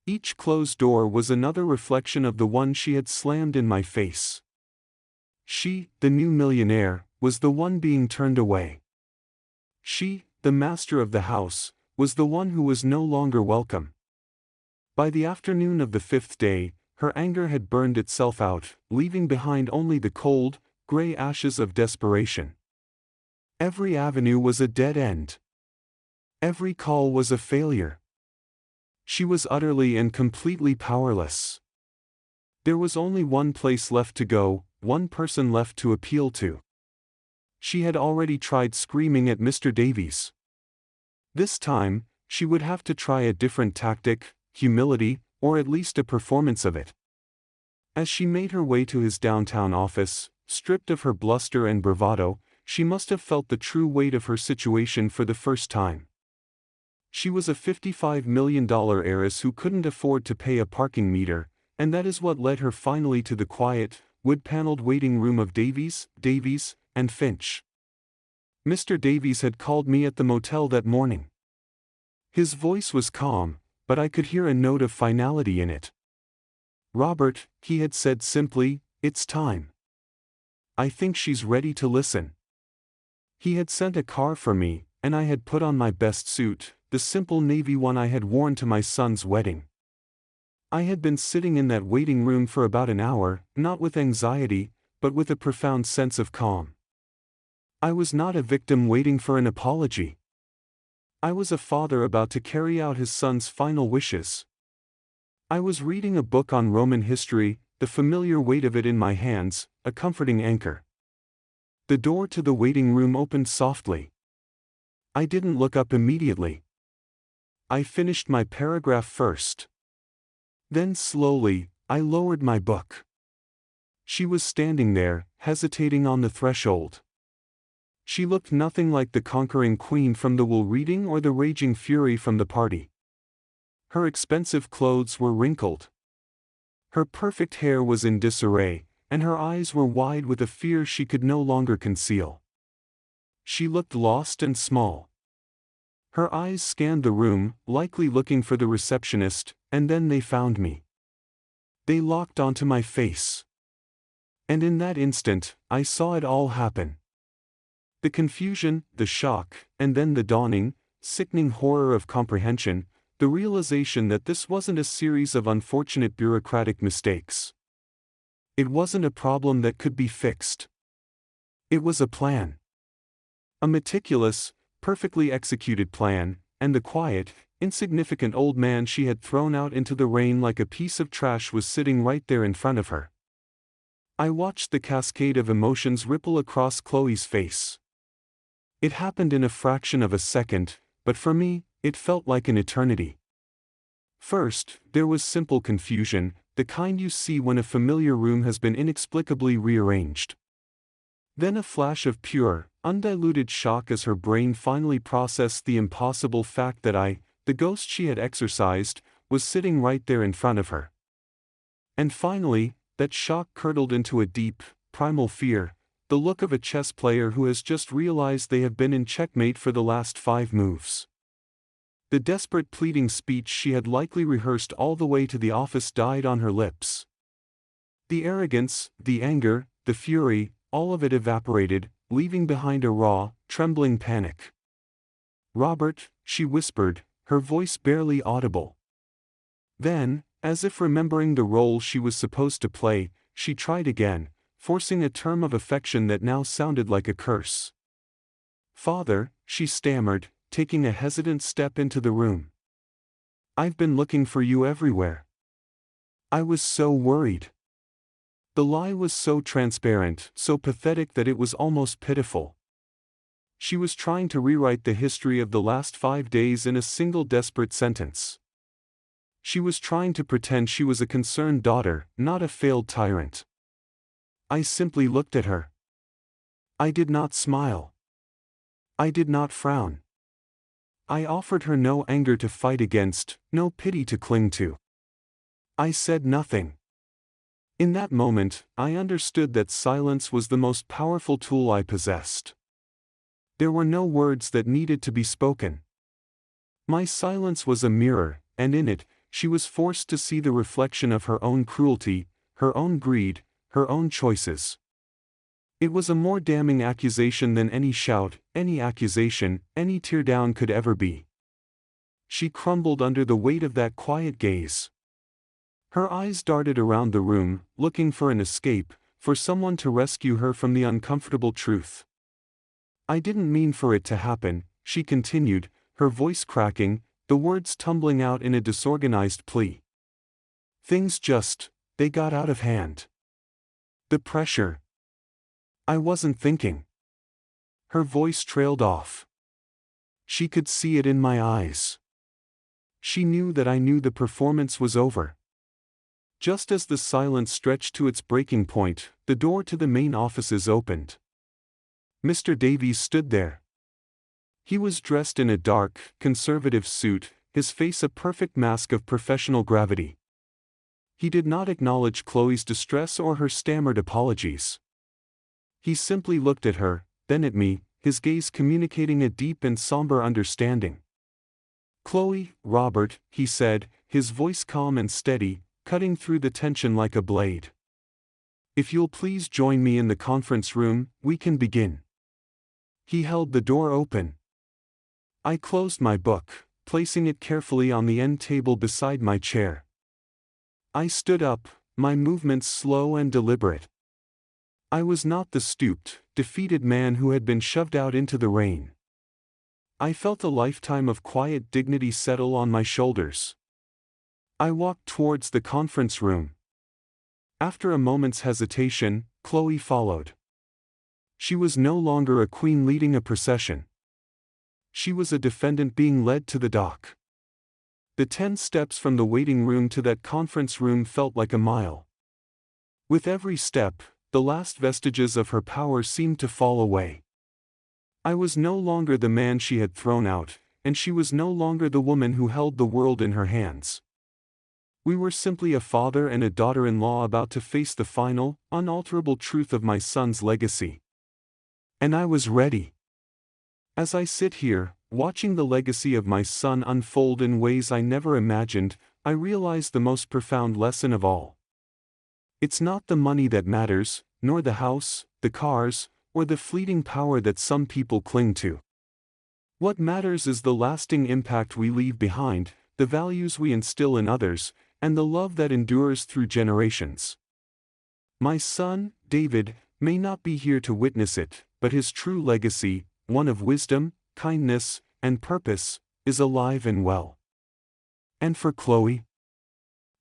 Speaker 1: Each closed door was another reflection of the one she had slammed in my face. She, the new millionaire, was the one being turned away. She, the master of the house, was the one who was no longer welcome. By the afternoon of the fifth day, her anger had burned itself out, leaving behind only the cold, gray ashes of desperation. Every avenue was a dead end. Every call was a failure. She was utterly and completely powerless. There was only one place left to go, one person left to appeal to. She had already tried screaming at Mr. Davies. This time, she would have to try a different tactic, humility, or at least a performance of it. As she made her way to his downtown office, stripped of her bluster and bravado, she must have felt the true weight of her situation for the first time. She was a $55 million heiress who couldn't afford to pay a parking meter, and that is what led her finally to the quiet, wood-paneled waiting room of Davies, and Finch. Mr. Davies had called me at the motel that morning. His voice was calm, but I could hear a note of finality in it. "Robert," he had said simply, "it's time. I think she's ready to listen." He had sent a car for me, and I had put on my best suit, the simple navy one I had worn to my son's wedding. I had been sitting in that waiting room for about an hour, not with anxiety, but with a profound sense of calm. I was not a victim waiting for an apology. I was a father about to carry out his son's final wishes. I was reading a book on Roman history, the familiar weight of it in my hands, a comforting anchor. The door to the waiting room opened softly. I didn't look up immediately. I finished my paragraph first. Then slowly, I lowered my book. She was standing there, hesitating on the threshold. She looked nothing like the conquering queen from the Will Reading or the raging fury from the party. Her expensive clothes were wrinkled. Her perfect hair was in disarray, and her eyes were wide with a fear she could no longer conceal. She looked lost and small. Her eyes scanned the room, likely looking for the receptionist, and then they found me. They locked onto my face. And in that instant, I saw it all happen. The confusion, the shock, and then the dawning, sickening horror of comprehension, the realization that this wasn't a series of unfortunate bureaucratic mistakes. It wasn't a problem that could be fixed. It was a plan. A meticulous, perfectly executed plan, and the quiet, insignificant old man she had thrown out into the rain like a piece of trash was sitting right there in front of her. I watched the cascade of emotions ripple across Chloe's face. It happened in a fraction of a second, but for me, It felt like an eternity. First, there was simple confusion, the kind you see when a familiar room has been inexplicably rearranged. Then a flash of pure, undiluted shock as her brain finally processed the impossible fact that the ghost she had exorcised, was sitting right there in front of her. And finally, that shock curdled into a deep, primal fear, the look of a chess player who has just realized they have been in checkmate for the last 5 moves. The desperate pleading speech she had likely rehearsed all the way to the office died on her lips. The arrogance, the anger, the fury, all of it evaporated, leaving behind a raw, trembling panic. "Robert," she whispered, her voice barely audible. Then, as if remembering the role she was supposed to play, she tried again, forcing a term of affection that now sounded like a curse. "Father," she stammered, taking a hesitant step into the room. "I've been looking for you everywhere. I was so worried." The lie was so transparent, so pathetic that it was almost pitiful. She was trying to rewrite the history of the last 5 days in a single desperate sentence. She was trying to pretend she was a concerned daughter, not a failed tyrant. I simply looked at her. I did not smile. I did not frown. I offered her no anger to fight against, no pity to cling to. I said nothing. In that moment, I understood that silence was the most powerful tool I possessed. There were no words that needed to be spoken. My silence was a mirror, and in it, she was forced to see the reflection of her own cruelty, her own greed, her own choices. It was a more damning accusation than any shout, any accusation, any teardown could ever be. She crumbled under the weight of that quiet gaze. Her eyes darted around the room, looking for an escape, for someone to rescue her from the uncomfortable truth. "I didn't mean for it to happen," she continued, her voice cracking, the words tumbling out in a disorganized plea. They got out of hand. The pressure. I wasn't thinking." Her voice trailed off. She could see it in my eyes. She knew that I knew the performance was over. Just as the silence stretched to its breaking point, the door to the main offices opened. Mr. Davies stood there. He was dressed in a dark, conservative suit, his face a perfect mask of professional gravity. He did not acknowledge Chloe's distress or her stammered apologies. He simply looked at her, then at me, his gaze communicating a deep and somber understanding. "Chloe, Robert," he said, his voice calm and steady, cutting through the tension like a blade. "If you'll please join me in the conference room, we can begin." He held the door open. I closed my book, placing it carefully on the end table beside my chair. I stood up, my movements slow and deliberate. I was not the stooped, defeated man who had been shoved out into the rain. I felt a lifetime of quiet dignity settle on my shoulders. I walked towards the conference room. After a moment's hesitation, Chloe followed. She was no longer a queen leading a procession. She was a defendant being led to the dock. The 10 steps from the waiting room to that conference room felt like a mile. With every step, the last vestiges of her power seemed to fall away. I was no longer the man she had thrown out, and she was no longer the woman who held the world in her hands. We were simply a father and a daughter-in-law about to face the final, unalterable truth of my son's legacy. And I was ready. As I sit here, watching the legacy of my son unfold in ways I never imagined, I realize the most profound lesson of all. It's not the money that matters, nor the house, the cars, or the fleeting power that some people cling to. What matters is the lasting impact we leave behind, the values we instill in others, and the love that endures through generations. My son, David, may not be here to witness it, but his true legacy, one of wisdom, kindness, and purpose, is alive and well. And for Chloe?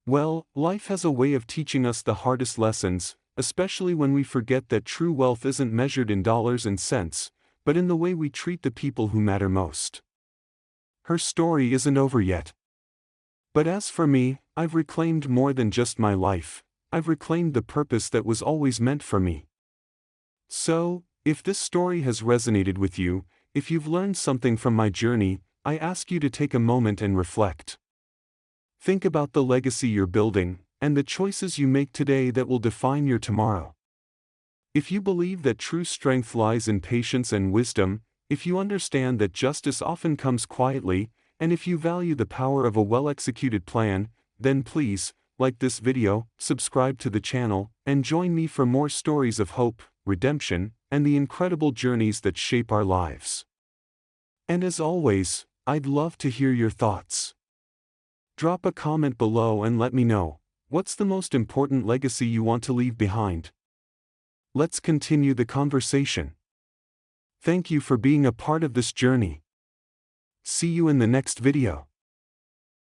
Speaker 1: Well, life has a way of teaching us the hardest lessons, especially when we forget that true wealth isn't measured in dollars and cents, but in the way we treat the people who matter most. her story isn't over yet. But as for me, I've reclaimed more than just my life, I've reclaimed the purpose that was always meant for me. So, if this story has resonated with you, if you've learned something from my journey, I ask you to take a moment and reflect. Think about the legacy you're building, and the choices you make today that will define your tomorrow. If you believe that true strength lies in patience and wisdom, if you understand that justice often comes quietly, and if you value the power of a well-executed plan, then please, like this video, subscribe to the channel, and join me for more stories of hope, redemption, and the incredible journeys that shape our lives. And as always, I'd love to hear your thoughts. Drop a comment below and let me know, what's the most important legacy you want to leave behind? Let's continue the conversation. Thank you for being a part of this journey. See you in the next video.